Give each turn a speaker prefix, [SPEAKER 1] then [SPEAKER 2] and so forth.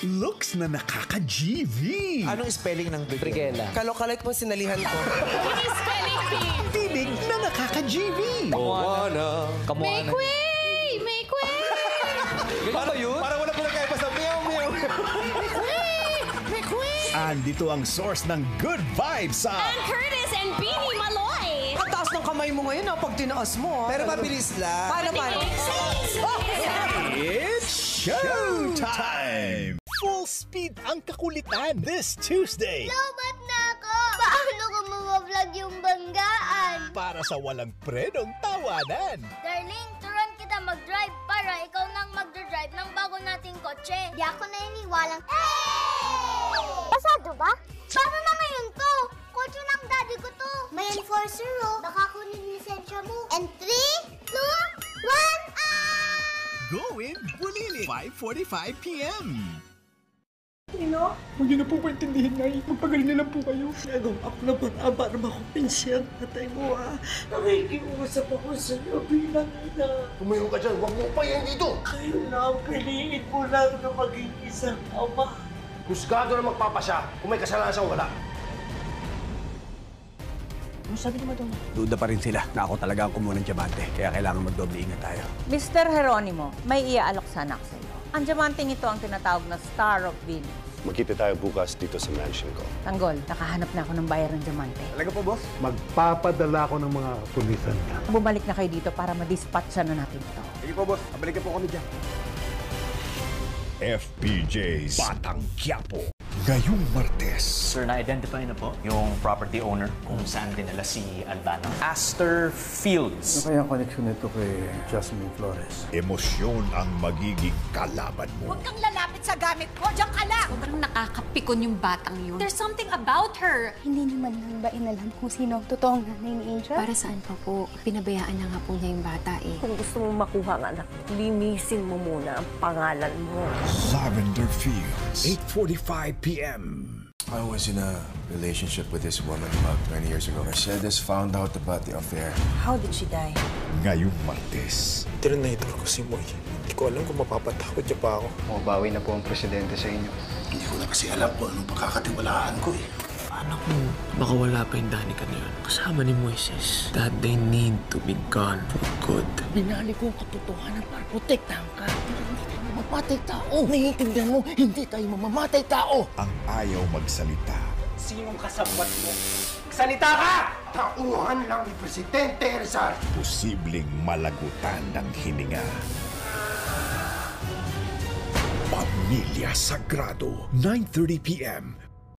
[SPEAKER 1] Looks na nakaka-GV.
[SPEAKER 2] Anong spelling ng
[SPEAKER 3] Brigela.
[SPEAKER 4] Kalokalit mo sinalihan ko.
[SPEAKER 5] Spelling bee!
[SPEAKER 1] Tinig na nakaka-GV.
[SPEAKER 5] Make way! Make way!
[SPEAKER 2] Para yun? Para wala po nagkaiba sa meow meow.
[SPEAKER 5] Make way!
[SPEAKER 1] Andito ang source ng good vibes sa
[SPEAKER 5] And Curtis and Beanie Maloy!
[SPEAKER 4] Ang taas ng kamay mo ngayon pag tinaas mo.
[SPEAKER 2] Pero mabilis lang.
[SPEAKER 4] Paano?
[SPEAKER 1] It's showtime! Full speed ang kakulitan this Tuesday
[SPEAKER 6] Lobat na ako! Paano ko mawavlog yung banggaan?
[SPEAKER 1] para sa walang predong tawanan.
[SPEAKER 6] Darling, turuan kita mag-drive para ikaw nang mag-drive ng bago nating kotse. Di ako naniniwalang... Hey! Pasado ba? Paano na ngayon to? Kotse ng daddy ko to. May enforcer baka kunin lisensya mo. And 3, 2, 1,
[SPEAKER 1] Going Bulili, 5:45 p.m.
[SPEAKER 7] Huwag niyo na po maintindihan, Nay. Magpagaling na lang po kayo. Nagawa ko naman para makumpensya ang tatay mo, ha? Nakikiusap ako sa'yo bilang ina.
[SPEAKER 8] Tumayo ka dyan, huwag mo pa yan dito!
[SPEAKER 7] Kayo lang, piliin mo lang na maging isang ama.
[SPEAKER 8] Husgado na magpapasya kung may kasalanan siya o wala.
[SPEAKER 7] Ano sabi ni Madonna?
[SPEAKER 9] Duda pa rin sila na ako talaga ang kumuha ng diamante. Kaya kailangan magdoble ingat tayo.
[SPEAKER 10] Mr. Geronimo, may iaalok sana ako sa iyo. Ang diamanteng ito ang tinatawag na Star of Venus.
[SPEAKER 8] Magkita tayo bukas dito sa mansion ko.
[SPEAKER 10] Tanggol, nakahanap na ako ng bayar ng diamante.
[SPEAKER 9] Talaga po, boss?
[SPEAKER 11] Magpapadala ko ng mga pulisan.
[SPEAKER 10] Bumalik na kayo dito para madispatcha na natin ito.
[SPEAKER 9] Sige po, boss. Abalikan po kami dyan.
[SPEAKER 1] FPJ's Batang Quiapo. Ngayong Martes.
[SPEAKER 3] Sir, na-identify na po yung property owner kung saan dinala si Albano. Astor Fields.
[SPEAKER 11] Kaya ang connection nito kay Jasmine Flores.
[SPEAKER 1] Emosyon ang magiging kalaban mo.
[SPEAKER 5] Huwag kang lalapit sa gamit ko! Diyan ka lang! Sobrang nakakapikon yung batang yun. There's something about her!
[SPEAKER 6] Hindi naman lang ba inalam kung sino ang totoong nanay ni Angel?
[SPEAKER 12] Para saan pa po? Pinabayaan na nga po niya yung bata eh.
[SPEAKER 10] Kung gusto mong makuha ang anak, linisin mo muna ang pangalan mo.
[SPEAKER 1] Lavender Fields, 8:45 p.m.
[SPEAKER 13] I was in a relationship with this woman about 20 years ago. Mercedes found out about the affair.
[SPEAKER 10] How did she die?
[SPEAKER 1] Ngayong Martes.
[SPEAKER 2] Tinanaytol ko si Moy. Hindi ko alam kung mapapatakot niya pa ako.
[SPEAKER 9] Mabawi na po ang presidente sa inyo.
[SPEAKER 8] Hindi ko na kasi alam kung anong pagkakatiwalaan ko eh.
[SPEAKER 7] Anak mo, baka wala pa yung Danica na yun. Kasama ni Moises. That they need to be gone for good. Binali ko ang katotohanan para protektahan ka. Hindi tayo mamamatay tao. Naiintindihan mo, hindi tayo mamamatay tao.
[SPEAKER 1] Ang ayaw magsalita.
[SPEAKER 7] Sinong kasabwat mo? Salita ka!
[SPEAKER 8] Tauhan lang ni Presidente Rizal.
[SPEAKER 1] Posibleng malagutan ng hininga. Pamilya Sagrado, 9:30 p.m.